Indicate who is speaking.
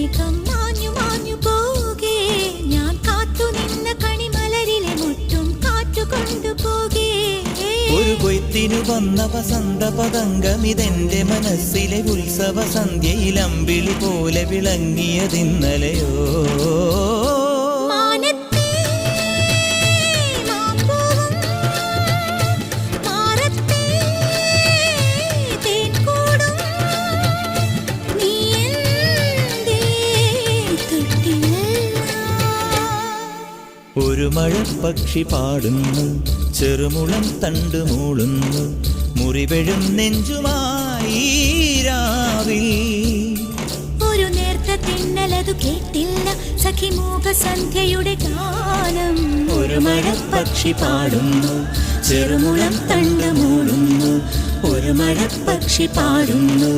Speaker 1: മേഘം മാഞ്ഞു മാഞ്ഞു പോകേ ഞാൻ കാത്തു നിന്ന കണിമലരിലെ മുറ്റും കാറ്റു കൊണ്ടുപോകേ
Speaker 2: ഒരു കൊയ്ത്തിനു വന്ന വസന്ത പതംഗമിതെന്റെ മനസ്സിലെ ഉത്സവ സന്ധ്യയിൽ അമ്പിളി പോലെ വിളങ്ങിയതിന്നലെയോ ഒരു മഴപ്പക്ഷി പാടുന്നു ചെറുമുളം തണ്ട് മൂളുന്നു മുറിവെഴും നെഞ്ചുമായി രാവിൽ
Speaker 1: ഒരു നേർത്ത തിന്നലതു കേട്ടില്ല സഖിമൂക സന്ധ്യയുടെ ഗാനം
Speaker 2: ഒരു മഴപ്പക്ഷി പാടുന്നു ചെറുമുളം തണ്ട് മൂളുന്നു ഒരു മഴപ്പക്ഷി പാടുന്നു